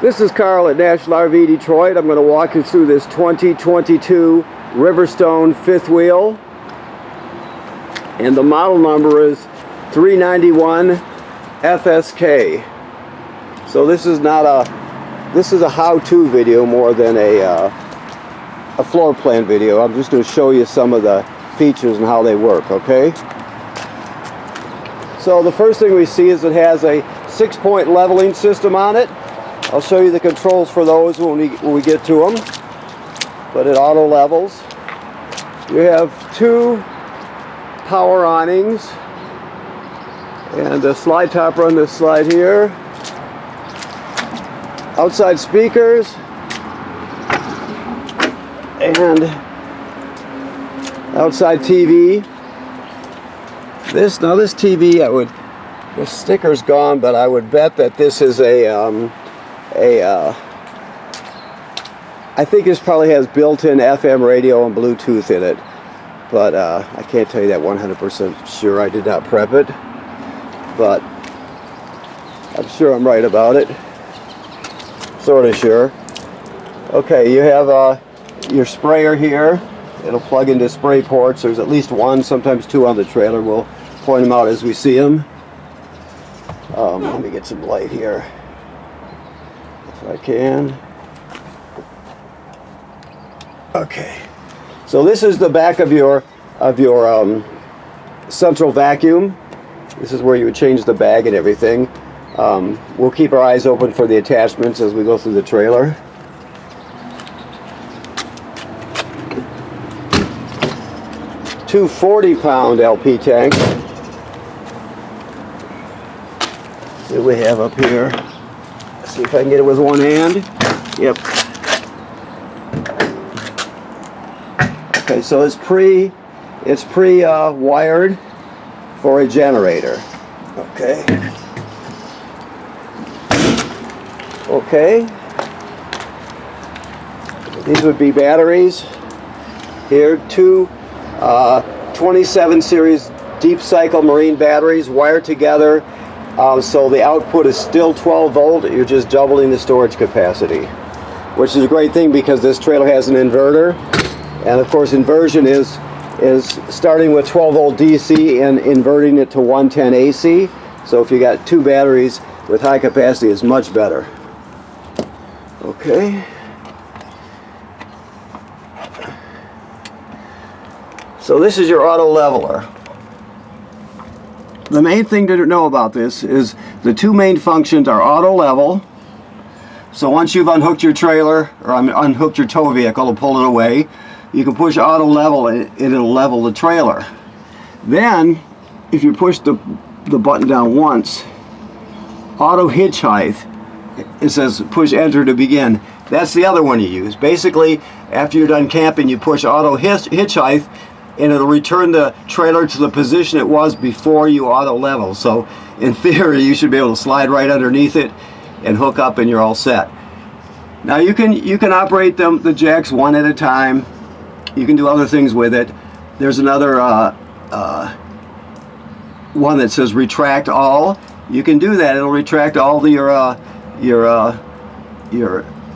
This is Carl at National RV Detroit. I'm going to walk you through this 2022 Riverstone fifth wheel. And the model number is 391 FSK. So this is not a how-to video more than a floor plan video. I'm just going to show you some of the features and how they work, okay? So the first thing we see is it has a 6-point leveling system on it. I'll show you the controls for those when we get to them. But it auto levels. You have 2 power awnings and a slide topper on this slide here. Outside speakers and outside TV. This TV, the sticker's gone, but I would bet that this is I think this probably has built-in FM radio and Bluetooth in it, but I can't tell you that 100% sure. I did not prep it, but I'm sure I'm right about it. Sort of sure. Okay, you have your sprayer here. It'll plug into spray ports. There's at least 1, sometimes 2 on the trailer. We'll point them out as we see them. Let me get some light here, if I can. Okay, so this is the back of your central vacuum. This is where you would change the bag and everything. We'll keep our eyes open for the attachments as we go through the trailer. Two 40-pound LP tanks. See what we have up here. Let's see if I can get it with one hand. Yep. Okay, so it's pre-wired for a generator. Okay. Okay. These would be batteries. Here, 2 27 series deep cycle marine batteries wired together. So the output is still 12 volt. You're just doubling the storage capacity, which is a great thing because this trailer has an inverter. And of course, inversion is starting with 12 volt DC and inverting it to 110 AC. So if you got 2 batteries with high capacity, it's much better. Okay. So this is your auto leveler. The main thing to know about this is the 2 main functions are auto level. So once you've unhooked your trailer or unhooked your tow vehicle and pull it away, you can push auto level and it'll level the trailer. Then, if you push the button down once, auto hitch height, it says push enter to begin. That's the other one you use. Basically, after you're done camping, you push auto hitch height and it'll return the trailer to the position it was before you auto level. So in theory, you should be able to slide right underneath it and hook up and you're all set. Now you can operate the jacks one at a time. You can do other things with it. There's another one that says retract all. You can do that. It'll retract all your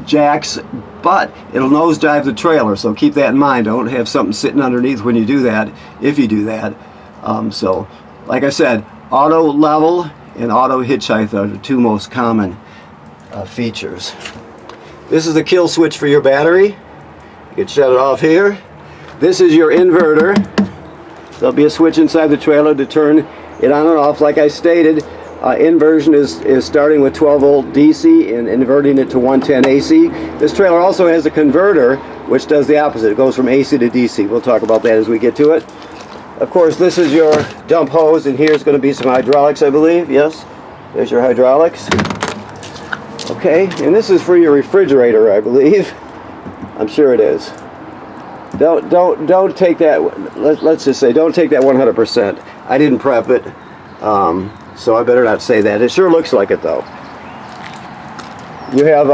jacks, but it'll nosedive the trailer. So keep that in mind. Don't have something sitting underneath when you do that, if you do that. So, like I said, auto level and auto hitch height are the 2 most common features. This is the kill switch for your battery. You can shut it off here. This is your inverter. There'll be a switch inside the trailer to turn it on and off. Like I stated, inversion is starting with 12 volt DC and inverting it to 110 AC. This trailer also has a converter which does the opposite. It goes from AC to DC. We'll talk about that as we get to it. Of course, this is your dump hose, and here's going to be some hydraulics, I believe. Yes, there's your hydraulics. Okay, and this is for your refrigerator, I believe. I'm sure it is. Don't take that. Let's just say don't take that 100%. I didn't prep it, so I better not say that. It sure looks like it though. You have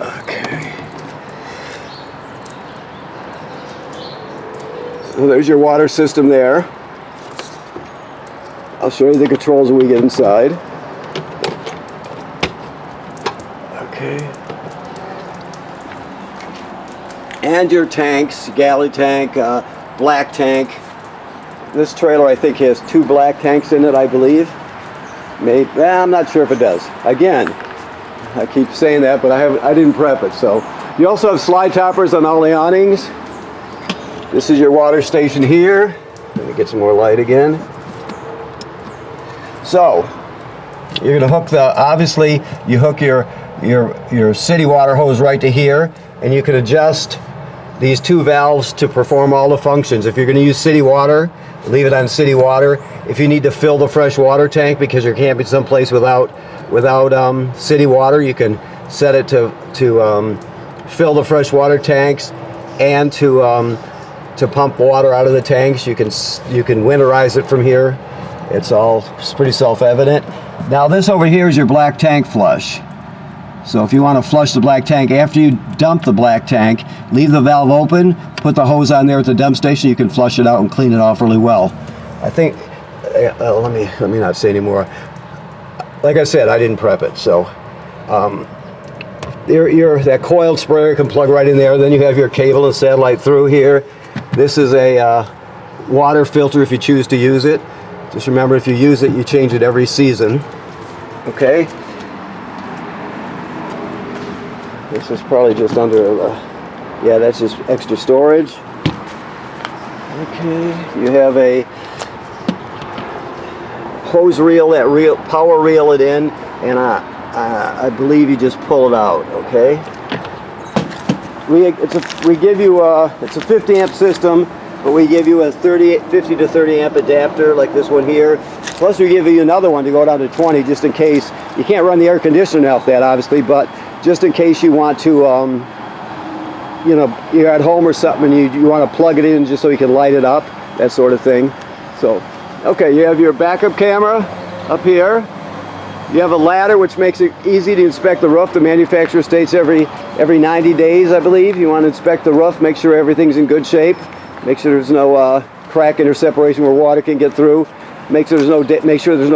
okay. So there's your water system there. I'll show you the controls when we get inside. Okay. And your tanks, galley tank, black tank. This trailer I think has 2 black tanks in it, I believe. Maybe, I'm not sure if it does. Again, I keep saying that, but I didn't prep it. So you also have slide toppers on all the awnings. This is your water station here. Let me get some more light again. So you're going to hook obviously you hook your city water hose right to here, and you can adjust these 2 valves to perform all the functions. If you're going to use city water, leave it on city water. If you need to fill the fresh water tank because you're camping someplace without city water, you can set it to fill the fresh water tanks and to pump water out of the tanks. You can winterize it from here. It's pretty self-evident. Now this over here is your black tank flush. So if you want to flush the black tank, after you dump the black tank, leave the valve open, put the hose on there at the dump station, you can flush it out and clean it off really well. I think, let me not say anymore. Like I said, I didn't prep it, so that coiled sprayer can plug right in there. Then you have your cable and satellite through here. This is a water filter if you choose to use it. Just remember, if you use it, you change it every season. Okay? This is probably just under, yeah, that's just extra storage. Okay, you have a hose reel, power reel it in, and I believe you just pull it out. Okay. We give you it's a 50 amp system, but we give you a 50 to 30 amp adapter like this one here. Plus we give you another one to go down to 20 just in case. You can't run the air conditioner off that obviously, but just in case you want to, you know, you're at home or something and you want to plug it in just so you can light it up, that sort of thing. So, okay, you have your backup camera up here. You have a ladder which makes it easy to inspect the roof. The manufacturer states every 90 days, I believe. You want to inspect the roof, make sure everything's in good shape. Make sure there's no cracking or separation where water can get through. Make sure there's no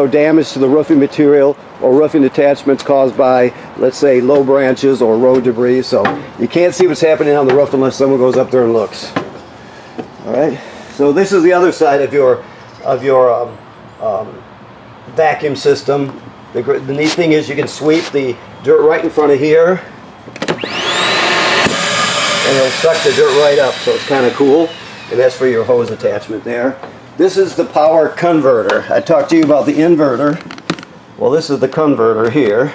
damage to the roofing material or roofing attachments caused by, let's say, low branches or road debris. So you can't see what's happening on the roof unless someone goes up there and looks. All right. So this is the other side of your vacuum system. The neat thing is you can sweep the dirt right in front of here, and it'll suck the dirt right up. So it's kind of cool. And that's for your hose attachment there. This is the power converter. I talked to you about the inverter. Well, this is the converter here.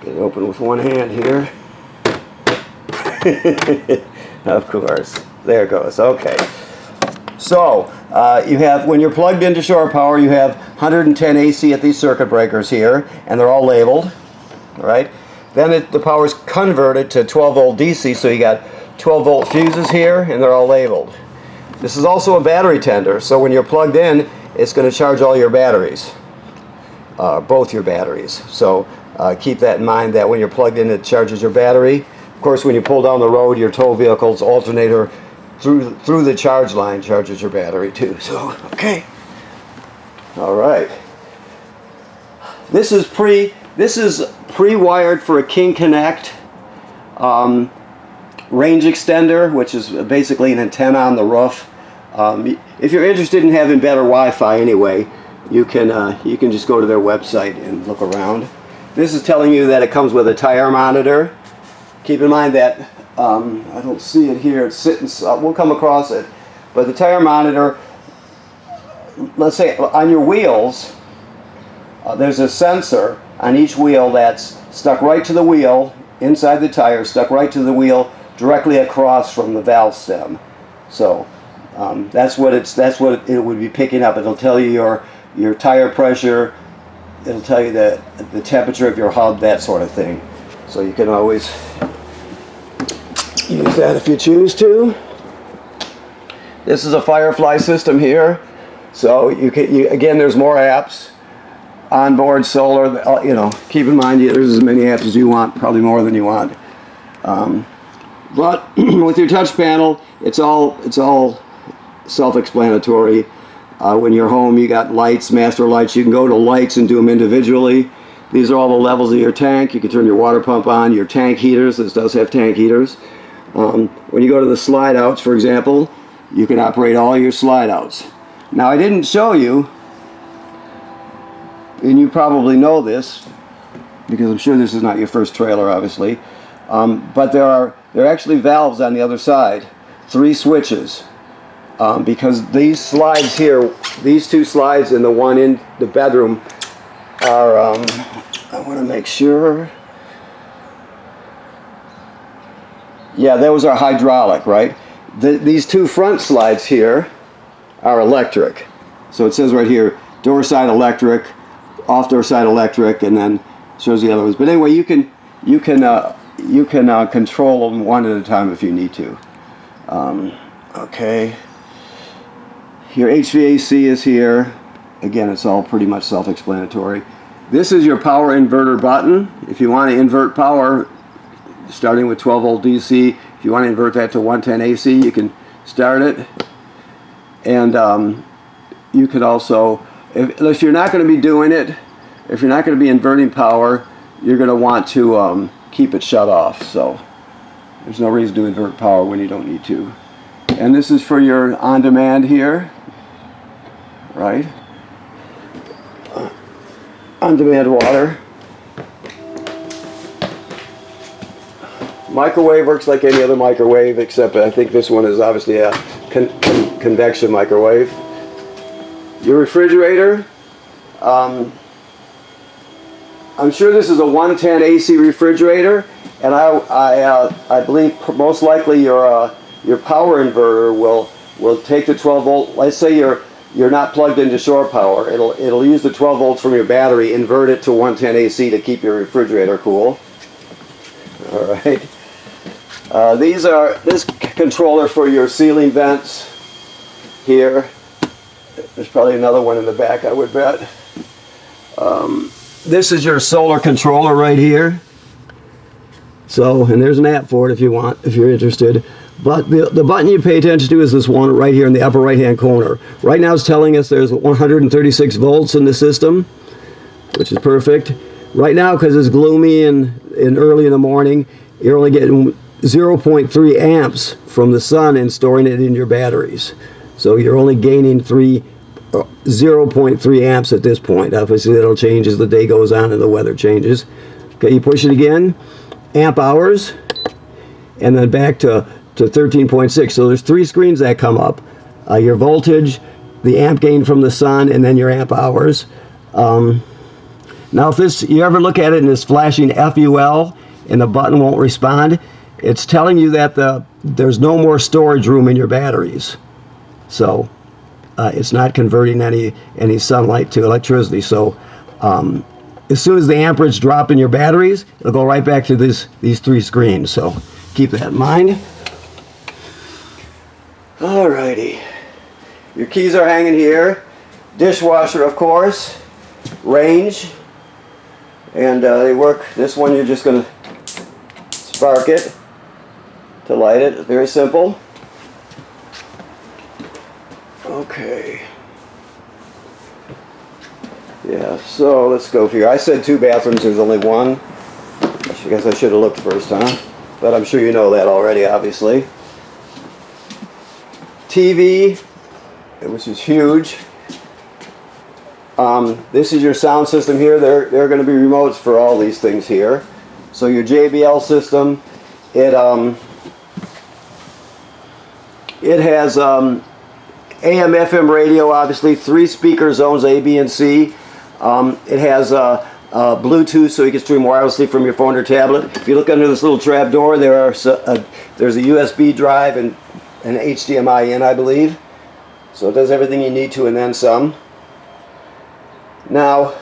Get it open with one hand here. Of course. There it goes. Okay. So, you have, when you're plugged into shore power, you have 110 AC at these circuit breakers here, and they're all labeled. All right. Then the power is converted to 12 volt DC, so you got 12 volt fuses here, and they're all labeled. This is also a battery tender, so when you're plugged in, it's going to charge all your batteries, both your batteries. So keep that in mind, that when you're plugged in, it charges your battery. Of course, when you pull down the road, your tow vehicle's alternator through the charge line charges your battery too. So, okay. All right. This is pre-wired for a King Connect range extender, which is basically an antenna on the roof. If you're interested in having better Wi-Fi anyway, you can just go to their website and look around. This is telling you that it comes with a tire monitor. Keep in mind that I don't see it here. It's sitting. We'll come across it, but the tire monitor. Let's say on your wheels, there's a sensor on each wheel that's stuck right to the wheel inside the tire, stuck right to the wheel, directly across from the valve stem. So that's what it would be picking up. It'll tell you your tire pressure. It'll tell you the temperature of your hub, that sort of thing. So you can always use that if you choose to. This is a Firefly system here. So again, there's more apps. Onboard solar, keep in mind there's as many apps as you want, probably more than you want. But with your touch panel, it's all self-explanatory. When you're home, you got lights, master lights. You can go to lights and do them individually. These are all the levels of your tank. You can turn your water pump on, your tank heaters. This does have tank heaters. When you go to the slide outs, for example, you can operate all your slide outs. Now, I didn't show you, and you probably know this, because I'm sure this is not your first trailer, obviously, but there are actually valves on the other side, 3 switches, because these slides here, these 2 slides and the one in the bedroom are, I want to make sure, yeah, those are hydraulic, right? These 2 front slides here are electric. So it says right here, door side electric, off door side electric, and then shows the other ones. But anyway, you can control them one at a time if you need to. Okay. Your HVAC is here. Again, it's all pretty much self-explanatory. This is your power inverter button. If you want to invert power, starting with 12 volt DC, if you want to invert that to 110 AC, you can start it. And you could also, if you're not going to be doing it, if you're not going to be inverting power, you're going to want to keep it shut off. So there's no reason to invert power when you don't need to. And this is for your on-demand here, right? On-demand water. Microwave works like any other microwave, except I think this one is obviously a convection microwave. Your refrigerator, I'm sure this is a 110 AC refrigerator, and I believe most likely your power inverter will take the 12 volt. Let's say you're not plugged into shore power. It'll use the 12 volts from your battery, invert it to 110 AC to keep your refrigerator cool. All right. This controller for your ceiling vents here. There's probably another one in the back, I would bet. This is your solar controller right here. So, and there's an app for it if you want, if you're interested. But the button you pay attention to is this one right here in the upper right hand corner. Right now it's telling us there's 136 volts in the system, which is perfect. Right now, because it's gloomy and early in the morning, you're only getting 0.3 amps from the sun and storing it in your batteries. So you're only gaining 0.3 amps at this point. Obviously that'll change as the day goes on and the weather changes. Okay, you push it again, amp hours, and then back to 13.6. So there's 3 screens that come up. Your voltage, the amp gain from the sun, and then your amp hours. Now if you ever look at it and it's flashing FUL and the button won't respond, it's telling you that there's no more storage room in your batteries. So it's not converting any sunlight to electricity. So as soon as the amperage drop in your batteries, it'll go right back to these 3 screens. So keep that in mind. Alrighty. Your keys are hanging here. Dishwasher, of course. Range. And they work. This one you're just going to spark it to light it. Very simple. Okay. Yeah, so let's go here. I said 2 bathrooms, there's only 1. I guess I should have looked first, huh? But I'm sure you know that already, obviously. TV, which is huge. This is your sound system here. There are going to be remotes for all these things here. So your JBL system, it has AM, FM radio, obviously, 3 speaker zones, A, B, and C. It has Bluetooth, so you can stream wirelessly from your phone or tablet. If you look under this little trap door, there's a USB drive and an HDMI in, I believe. So it does everything you need to and then some. Now,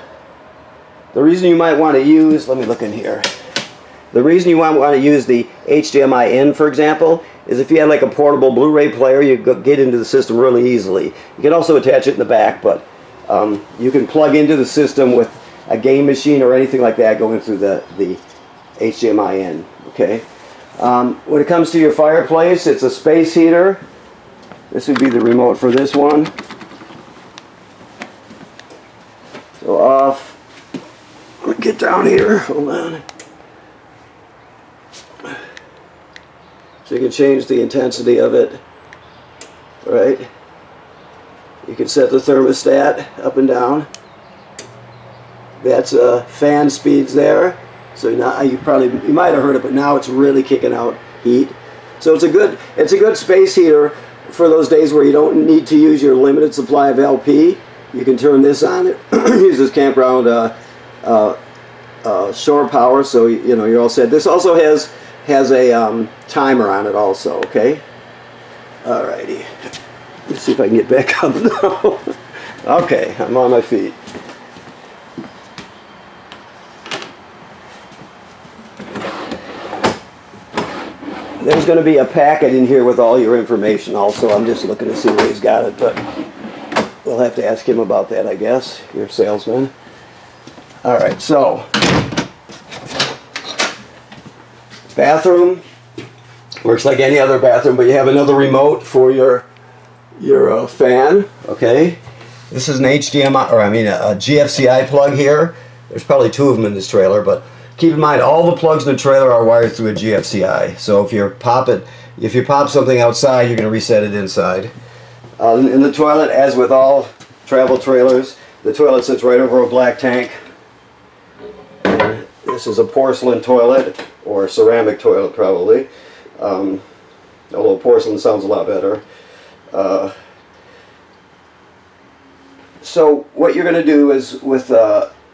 the reason you might want to use, let me look in here. The reason you might want to use the HDMI in, for example, is if you had like a portable Blu-ray player, you could get into the system really easily. You can also attach it in the back, but you can plug into the system with a game machine or anything like that going through the HDMI in. Okay. When it comes to your fireplace, it's a space heater. This would be the remote for this one. So off. Let me get down here. Hold on. So you can change the intensity of it. Right? You can set the thermostat up and down. That's fan speeds there. So now you might have heard it, but now it's really kicking out heat. So it's a good space heater for those days where you don't need to use your limited supply of LP. You can turn this on. It uses campground shore power, so you know you're all set. This also has a timer on it also. Okay. Alrighty. Let's see if I can get back up now. Okay, I'm on my feet. There's going to be a packet in here with all your information also. I'm just looking to see where he's got it, but we'll have to ask him about that, I guess, your salesman. Alright, so bathroom works like any other bathroom, but you have another remote for your fan. Okay, this is an HDMI, or I mean a GFCI plug here. There's probably two of them in this trailer, but keep in mind all the plugs in the trailer are wired through a GFCI. So if you pop something outside, you're going to reset it inside. In the toilet, as with all travel trailers, the toilet sits right over a black tank. And this is a porcelain toilet, or ceramic toilet probably. Although porcelain sounds a lot better. So what you're going to do is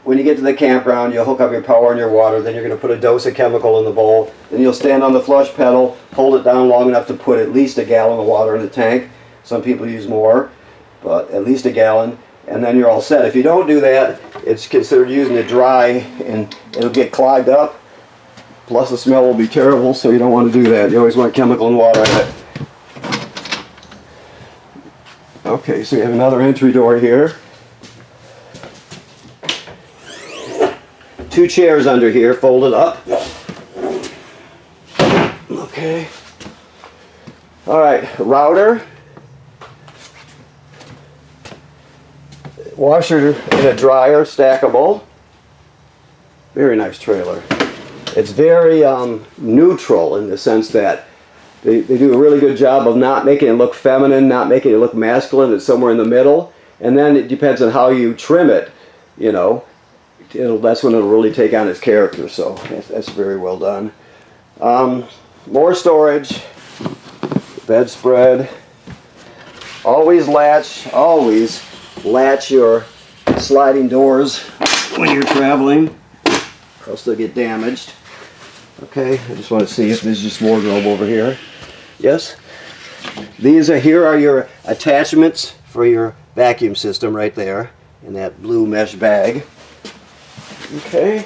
when you get to the campground, you'll hook up your power and your water, then you're going to put a dose of chemical in the bowl, then you'll stand on the flush pedal, hold it down long enough to put at least a gallon of water in the tank. Some people use more, but at least a gallon, and then you're all set. If you don't do that, it's considered using it dry, and it'll get clogged up, plus the smell will be terrible, so you don't want to do that. You always want chemical and water in it. Okay, so you have another entry door here. Two chairs under here, folded up. Okay. Alright, router. Washer and a dryer, stackable. Very nice trailer. It's very neutral in the sense that they do a really good job of not making it look feminine, not making it look masculine. It's somewhere in the middle. And then it depends on how you trim it, you know. That's when it'll really take on its character, so that's very well done. More storage, bedspread. Always latch your sliding doors when you're traveling, or else they'll get damaged. Okay, I just want to see if there's just wardrobe over here. Yes? Here are your attachments for your vacuum system right there in that blue mesh bag. Okay.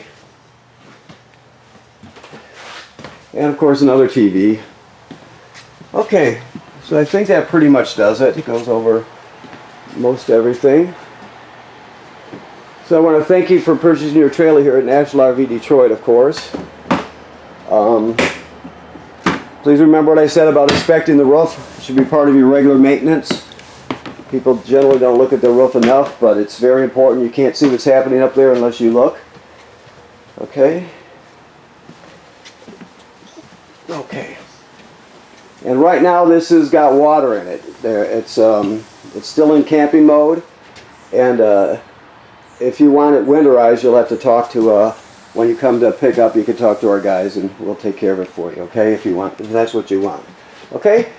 And of course another TV. Okay, so I think that pretty much does it. It goes over most everything. So I want to thank you for purchasing your trailer here at National RV Detroit, of course. Please remember what I said about inspecting the roof. It should be part of your regular maintenance. People generally don't look at the roof enough, but it's very important. You can't see what's happening up there unless you look. Okay. Okay. And right now this has got water in it. There, it's still in camping mode, and if you want it winterized, you'll have to talk to when you come to pick up. You can talk to our guys, and we'll take care of it for you. Okay, if that's what you want. Okay.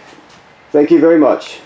Thank you very much.